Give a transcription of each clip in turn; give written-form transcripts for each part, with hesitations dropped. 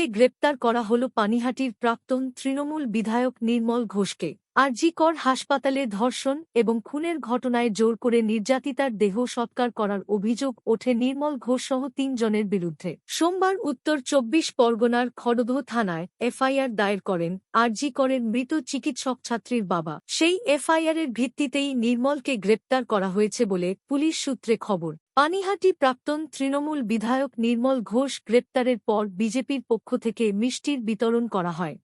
নির্মলকে গ্রেপ্তার করা হল। পানিহাটির প্রাক্তন তৃণমূল বিধায়ক নির্মল ঘোষকে আরজিকর হাসপাতালে ধর্ষণ এবং খুনের ঘটনায় জোর করে নির্যাতিতার দেহ সৎকার করার অভিযোগ ওঠে নির্মল ঘোষসহ ৩ জনের বিরুদ্ধে। সোমবার উত্তর ২৪ পরগনার খড়দহ থানায় এফআইআর দায়ের করেন আরজিকরের মৃত চিকিৎসক ছাত্রীর বাবা। সেই এফআইআরের ভিত্তিতেই নির্মলকে গ্রেপ্তার করা হয়েছে বলে পুলিশ সূত্রে খবর। পানিহাটি প্রাক্তন তৃণমূল বিধায়ক নির্মল ঘোষ গ্রেপ্তারের পর বিজেপির পক্ষ থেকে মিষ্টির বিতরণ করা হয়।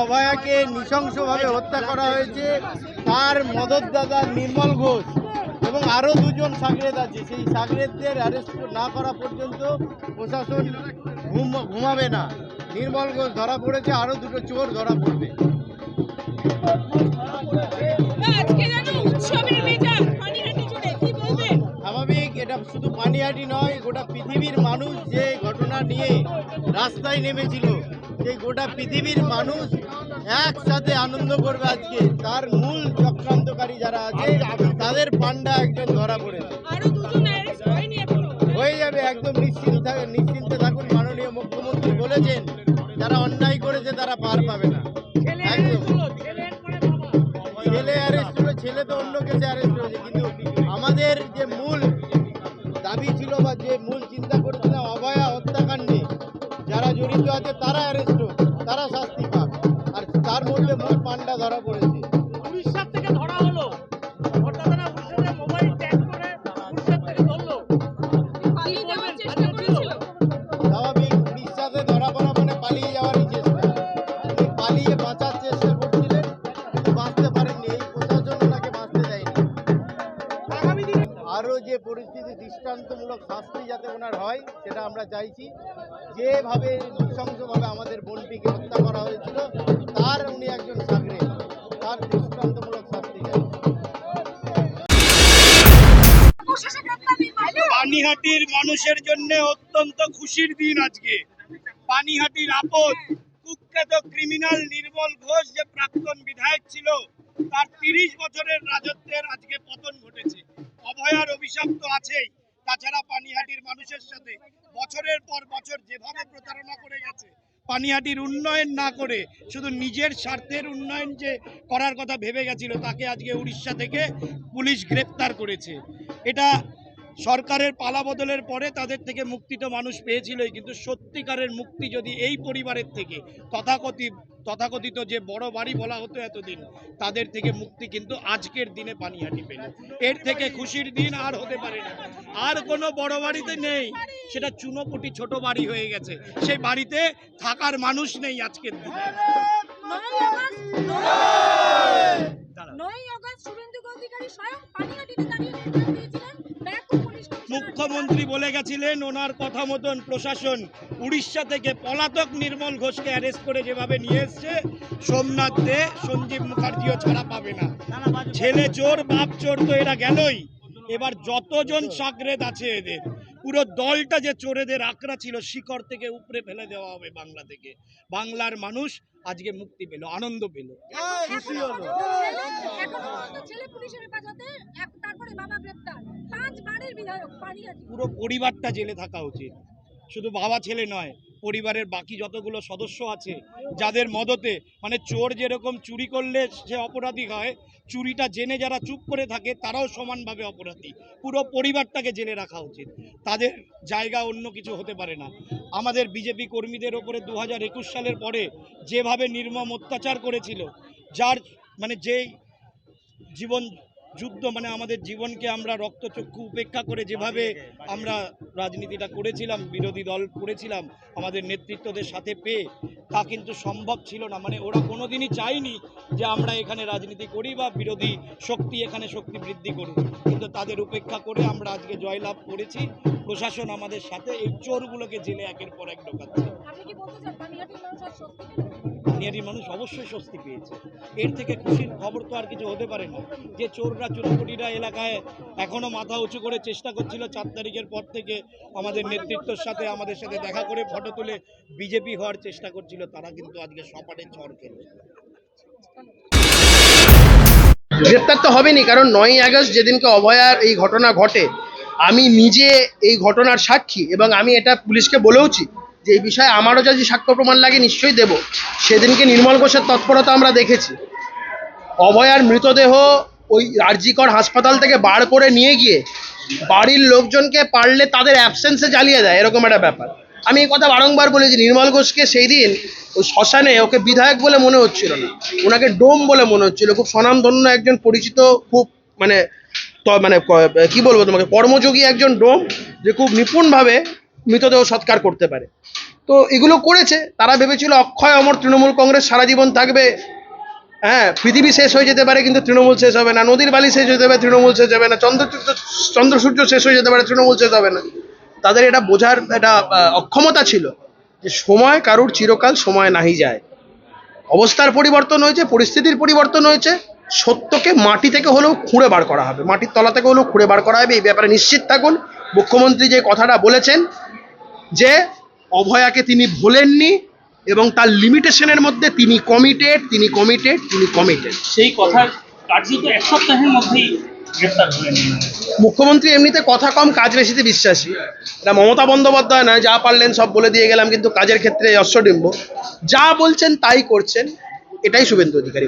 অভয়াকে নৃশংসভাবে হত্যা করা হয়েছে। তার মদতদাতা নির্মল ঘোষ এবং আরও 2 জন সাগরেদ আছে। সেই সাগরেদদের অ্যারেস্ট না করা পর্যন্ত প্রশাসন ঘুমাবে না। নির্মল ঘোষ ধরা পড়েছে, আরও 2টো চোর ধরা পড়বে। স্বাভাবিক, এটা শুধু পানিহাটি নয়, গোটা পৃথিবীর মানুষ যে ঘটনা নিয়ে রাস্তায় নেমেছিল, সেই গোটা পৃথিবীর মানুষ একসাথে আনন্দ করবে আজকে। তার মূল চক্রান্তকারী যারা আছে তাদের পান্ডা একজন ধরা পড়েছে। হয়ে যাবে, একদম নিশ্চিন্তে থাকুন। মাননীয় মুখ্যমন্ত্রী বলেছেন যারা অন্যায় করেছে তারা পার পাবে না। একদম ছেলে অ্যারেস্ট হলো, ছেলে তো অন্য কেসে অ্যারেস্ট হয়েছে, কিন্তু আমাদের যে মূল দাবি ছিল বা যে মূল চিন্তা করেছিলাম অভয়া হত্যাকাণ্ডে যারা জড়িত আছে তারা অ্যারেস্ট হোক, তারা শাস্তি পাক। আর তার মধ্যে মূল পান্ডা ধরা পড়েছে। উড়িষ্যা থেকে ধরা হলো, মোবাইল ট্যাগ করে উড়িষ্যা থেকে ধরলো। স্বাভাবিক, উড়িষ্যাতে ধরা পড়া মানে পালিয়ে যাওয়ারই চেষ্টা। পালিয়ে বাঁচার চেষ্টা করছিলেন, কিন্তু বাঁচতে পারেননি। এই প্রশাসন ওনাকে বাঁচতে দেয়নি। আরও যে পরিস্থিতি, দৃষ্টান্তমূলক শাস্তি যাতে ওনার হয় সেটা আমরা চাইছি। যেভাবে নৃশংসভাবে আমাদের বোনটিকে হত্যা করা হয়েছিল, তার উনি একজন সাগরেদ, তার দৃষ্টান্তমূলক শাস্তি চাই। পানিহাটির মানুষের জন্য অত্যন্ত খুশির দিন আজকে। পানিহাটির আপদ কুখ্যাত ক্রিমিনাল নির্মল ঘোষ যে প্রাক্তন বিধায়ক ছিল, তার 30 বছরের রাজত্বের আজকে পতন ঘটেছে। অভয়ার অভিশাপ তো আছেই, তাছাড়া পানিহাটির মানুষের সাথে বছরের পর বছর যেভাবে প্রতারণা করে গেছে, পানিহাটির উন্নয়ন না করে শুধু নিজের স্বার্থের উন্নয়ন যে করার কথা ভেবে গেছিল, তাকে আজকে উড়িষ্যা থেকে পুলিশ গ্রেপ্তার করেছে। এটা সরকারের পালা বদলের পরে তাদের থেকে মুক্তি তো মানুষ পেয়েছিলই, কিন্তু সত্যিকারের মুক্তি যদি এই পরিবারের থেকে তথাকথিত যে বড় বাড়ি বলা হতো এতদিন, তাদের থেকে মুক্তি কিন্তু আজকের দিনে পানিহাটি পেল। এর থেকে খুশির দিন আর হতে পারে না। আর কোনো বড় বাড়িতে নেই, সেটা চুনোপুটি ছোট বাড়ি হয়ে গেছে। সেই বাড়িতে থাকার মানুষ নেই আজকের দিনে। মুখ্যমন্ত্রী বলে গেছিলেন ওনার কথা মতন প্রশাসন উড়িষ্যা থেকে পলাতক নির্মল ঘোষকে অ্যারেস্ট করে যেভাবে নিয়ে এসছে, সোমনাথ দে, সঞ্জীব মুখার্জিও ছাড়া পাবে না। ছেলে চোর বাপ চোর তো এরা গেলই, এবার যতজন সাগরেদ আছে এদের পুরো দলটা যে চোরেদের আকড়া ছিল, শিকড় থেকে উপরে ফেলে দেওয়া হবে বাংলা থেকে। বাংলার মানুষ আজকে মুক্তি পেল, আনন্দ পেল, খুশি হলো। পুরো পরিবারটা জেলে থাকা উচিত। শুধু বাবা ছেলে নয়, পরিবারের বাকি যতগুলো সদস্য আছে যাদের মদতে, মানে চোর যেরকম চুরি করলে সে অপরাধী হয়, চুরিটা জেনে যারা চুপ করে থাকে তারাও সমানভাবে অপরাধী। পুরো পরিবারটাকে জেলে রাখা উচিত, তাদের জায়গা অন্য কিছু হতে পারে না। আমাদের বিজেপি কর্মীদের ওপরে 2021 সালের পরে যেভাবে নির্মম অত্যাচার করেছিল, যার মানে যেই জীবন যুদ্ধ, মানে আমাদের জীবনকে আমরা রক্তচক্ষু উপেক্ষা করে যেভাবে আমরা রাজনীতিটা করেছিলাম, বিরোধী দল করেছিলাম আমাদের নেতৃত্বদের সাথে পেয়ে, তা কিন্তু সম্ভব ছিল না। মানে ওরা কোনোদিনই চায়নি যে আমরা এখানে রাজনীতি করি বা বিরোধী শক্তি এখানে শক্তি বৃদ্ধি করি, কিন্তু তাদের উপেক্ষা করে আমরা আজকে জয়লাভ করেছি। প্রশাসন আমাদের সাথে, এই চোরগুলোকে জেলে একের পর এক ঢোকাচ্ছে। পানিহাটির মানুষ অবশ্যই স্বস্তি পেয়েছে, এর থেকে খুশির খবর তো আর কিছু হতে পারে না। যে চোররা চুরকুটিরা এলাকায় এখনো মাথা উঁচু করে চেষ্টা করছিল 4 তারিখের পর থেকে আমাদের নেতৃত্বের সাথে আমাদের সাথে দেখা করে ফটো তুলে বিজেপি হওয়ার চেষ্টা করছিল, তারা কিন্তু আজকে সপাটে চড় খেল। গ্রেপ্তার তো হবেনি, কারণ 9ই আগস্ট যেদিনকে অভয়ার এই ঘটনা ঘটে, আমি নিজে এই ঘটনার সাক্ষী এবং আমি এটা পুলিশকে বলেওছি যে এই বিষয়ে আমারও যদি সাক্ষ্য প্রমাণ লাগে নিশ্চয়ই দেব। সেদিনকে নির্মল ঘোষের তৎপরতা আমরা দেখেছি। অভয়ার মৃতদেহ ওই আরজিকর হাসপাতাল থেকে বার করে নিয়ে গিয়ে বাড়ির লোকজনকে পারলে তাদের অ্যাবসেন্সে জ্বালিয়ে দেয়, এরকম একটা ব্যাপার। আমি এই কথা বারংবার বলেছি, নির্মল ঘোষকে সেই দিন ওই শ্মশানে ওকে বিধায়ক বলে মনে হচ্ছিল না, ওনাকে ডোম বলে মনে হচ্ছিল। খুব স্বনামধন্য একজন পরিচিত, খুব মানে কি বলবো তোমাকে, কর্মযোগী একজন ডোম, যে খুব নিপুণভাবে মৃতদেহ সৎকার করতে পারে। তো এগুলো করেছে, তারা ভেবেছিল অক্ষয় অমর তৃণমূল কংগ্রেস সারা জীবন থাকবে। হ্যাঁ, পৃথিবী শেষ হয়ে যেতে পারে কিন্তু তৃণমূল শেষ হবে না, নদীর বালি শেষ হয়ে যেতে পারে তৃণমূল শেষ হবে না, চন্দ্র সূর্য শেষ হয়ে যেতে পারে তৃণমূল শেষ হবে না। তাদের এটা বোঝার একটা অক্ষমতা ছিল যে সময় কারুর চিরকাল সময় নাহি যায়। অবস্থার পরিবর্তন হয়েছে, পরিস্থিতির পরিবর্তন হয়েছে, সত্যকে মাটি থেকে হলেও খুঁড়ে বার করা হবে, মাটির তলা থেকে হলেও খুঁড়ে বার করা হবে। এই ব্যাপারে নিশ্চিত থাকুন। মুখ্যমন্ত্রী যে কথাটা বলেছেন যে অভয়াকে তিনি ভোলেননি এবং তার লিমিটেশনের মধ্যে তিনি কমিটেড, সেই কথার কার্যত 1 সপ্তাহের মধ্যেই গ্রেফতার হলেন। মুখ্যমন্ত্রী এমনিতে কথা কম, কাজ বেশিতে বিশ্বাসী। এটা মমতা বন্দ্যোপাধ্যায় নয়, যা পারলেন সব বলে দিয়ে গেলাম, কিন্তু কাজের ক্ষেত্রে অশ্বডিম্ব। যা বলছেন তাই করছেন, এটাই শুভেন্দু অধিকারী।